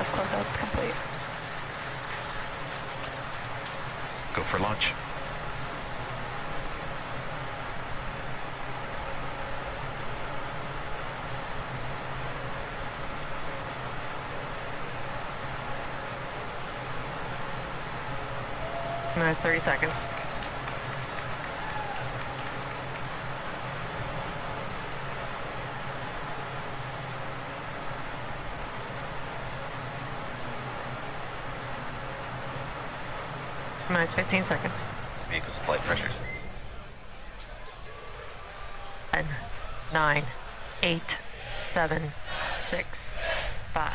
gas closeout's complete. Go for launch. Another 30 seconds. Another 15 seconds. Vehicle's flight pressures. 10, 9, 8, 7, 6, 5,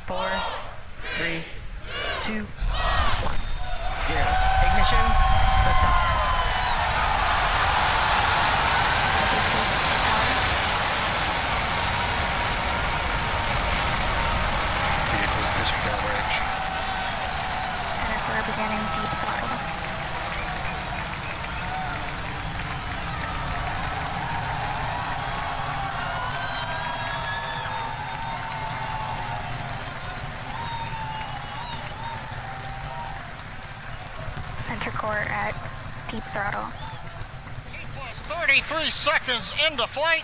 4, 3, 2, 1. 0. Ignition. Liftoff. Vehicle's pitching downrange. Center core beginning deep throttle. Center core at deep throttle. Plus 33 seconds into flight.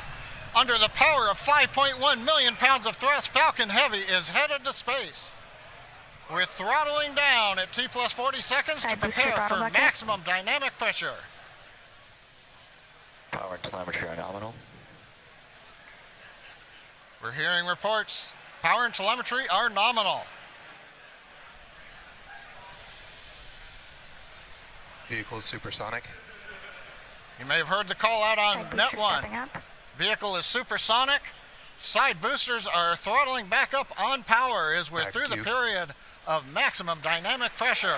Under the power of 5.1 million pounds of thrust, Falcon Heavy is headed to space. We're throttling down at T plus 40 seconds to prepare for maximum dynamic pressure. Power and telemetry are nominal. We're hearing reports. Power and telemetry are nominal. Vehicle is supersonic. You may have heard the call out on net one. Vehicle is supersonic. Side boosters are throttling back up on power as we're through the period of maximum dynamic pressure.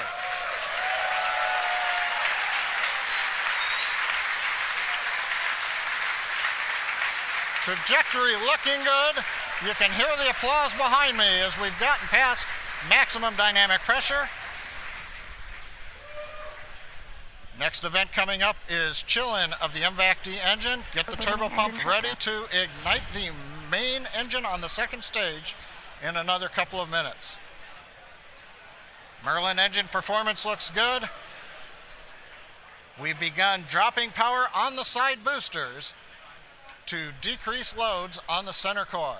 Trajectory looking good. You can hear the applause behind me as we've gotten past maximum dynamic pressure. Next event coming up is chill-in of the MVAC-D engine. Get the turbo pump ready to ignite the main engine on the second stage in another couple of minutes. Merlin engine performance looks good. We've begun dropping power on the side boosters to decrease loads on the center core.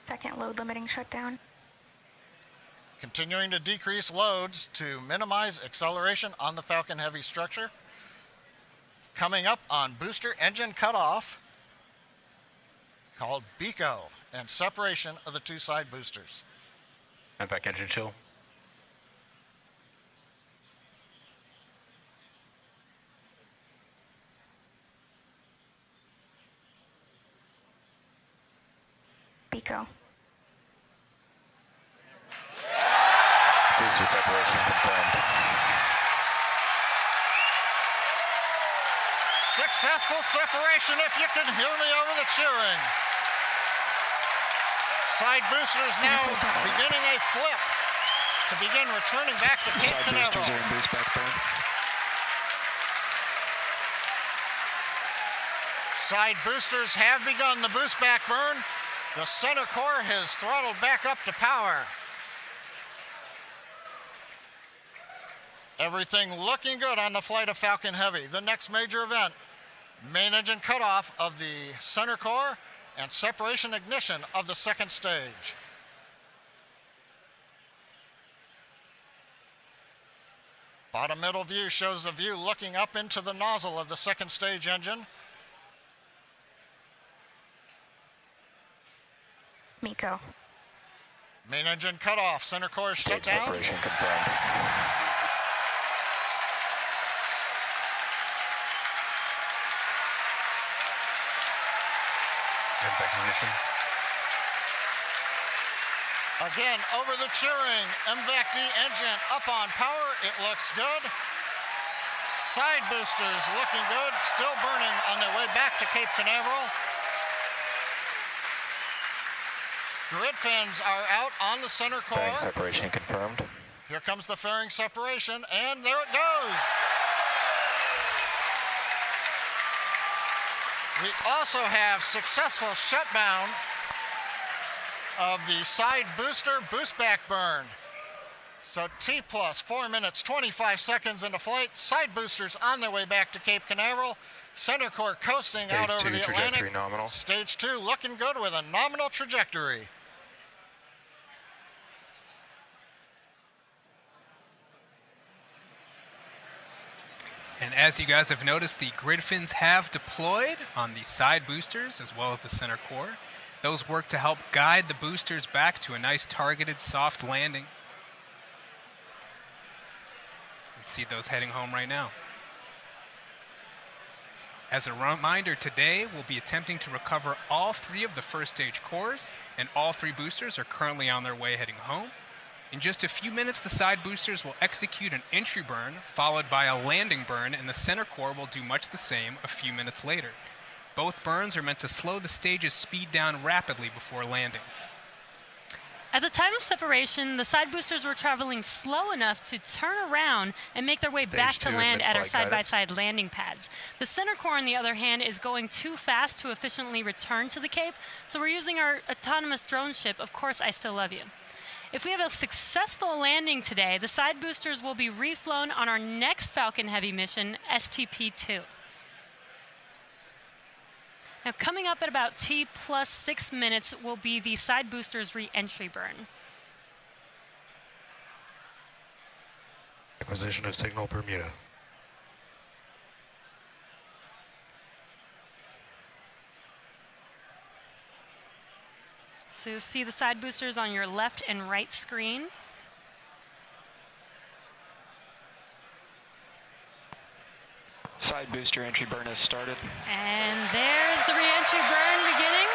Second load limiting shutdown. Continuing to decrease loads to minimize acceleration on the Falcon Heavy structure. Coming up on booster engine cutoff, called BECO, and separation of the two side boosters. MVAC engine chill. BECO. Booster separation confirmed. Successful separation if you can hear me over the cheering. Side boosters now beginning a flip to begin returning back to Cape Canaveral. Side boosters have begun the boost back burn. The center core has throttled back up to power. Everything looking good on the flight of Falcon Heavy. The next major event, main engine cutoff of the center core and separation ignition of the second stage. Bottom middle view shows the view looking up into the nozzle of the second stage engine. MECO. Main engine cutoff, center core is shut down. Separation confirmed. Ignition. Again, over the cheering, MVAC-D engine up on power. It looks good. Side boosters looking good, still burning on their way back to Cape Canaveral. Grid fins are out on the center core. Fairing separation confirmed. Here comes the fairing separation, and there it goes. We also have successful shutdown of the side booster boost back burn. So T plus 4 minutes, 25 seconds into flight. Side boosters on their way back to Cape Canaveral. Center core coasting out over the trajectory Atlantic. nominal. Stage 2 looking good with a nominal trajectory. And as you guys have noticed, the grid fins have deployed on the side boosters as well as the center core. Those work to help guide the boosters back to a nice targeted soft landing. You can see those heading home right now. As a reminder, today we'll be attempting to recover all 3 of the first stage cores, and all 3 boosters are currently on their way heading home. In just a few minutes, the side boosters will execute an entry burn, followed by a landing burn, and the center core will do much the same a few minutes later. Both burns are meant to slow the stage's speed down rapidly before landing. At the time of separation, the side boosters were traveling slow enough to turn around and make their way Stage back to 2 land at our mid-flight side-by-side landing pads. The center core, on the other hand, is going too fast to efficiently return to the Cape, so we're using our autonomous drone ship, Of Course I Still Love You. If we have a successful landing today, the side boosters will be reflown on our next Falcon Heavy mission, STP-2. Now, coming up at about T plus 6 minutes will be the side boosters re-entry burn. Acquisition of signal Bermuda. So you'll see the side boosters on your left and right screen. Side booster entry burn has started. And there's the re-entry burn beginning.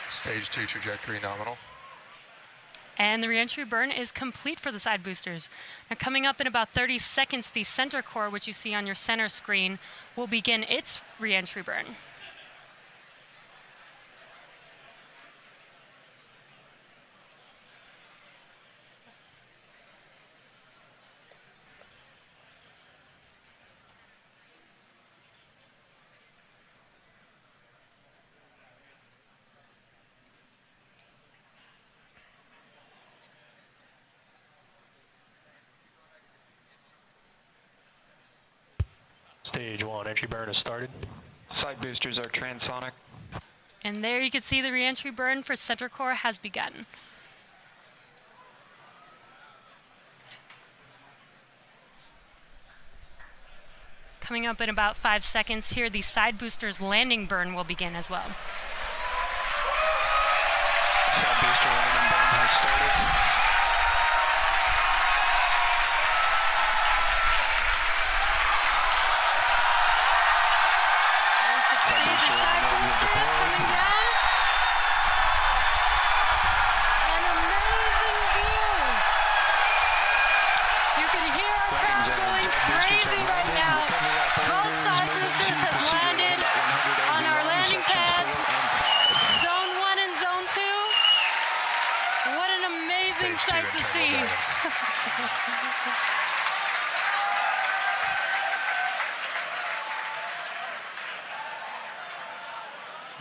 Stage 2 trajectory nominal. And the re-entry burn is complete for the side boosters. Now, coming up in about 30 seconds, the center core, which you see on your center screen, will begin its re-entry burn. Stage 1 entry burn has started. Side boosters are transonic. And there you can see the re-entry burn for center core has begun. Coming up in about 5 seconds here, the side boosters landing burn will begin as well. Side booster landing burn has started.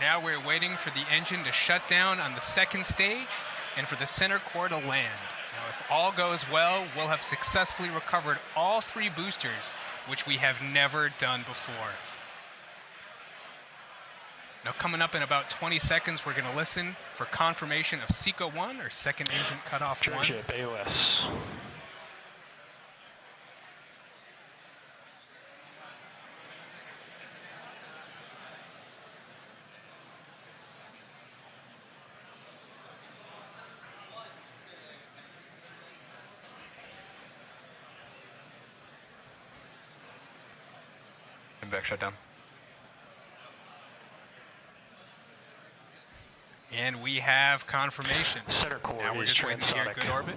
Now we're waiting for the engine to shut down on the second stage and for the center core to land. Now, if all goes well, we'll have successfully recovered all 3 boosters, which we have never done before. Now, coming up in about 20 seconds, we're going to listen for confirmation of SECO 1, or second engine cutoff 1. Ship AOS. Back shutdown. And we have confirmation. Center core Now we're is just waiting to hear transonic. good orbit.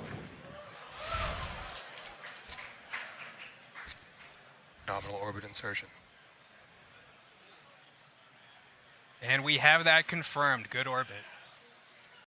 Nominal orbit insertion. And we have that confirmed. Good orbit.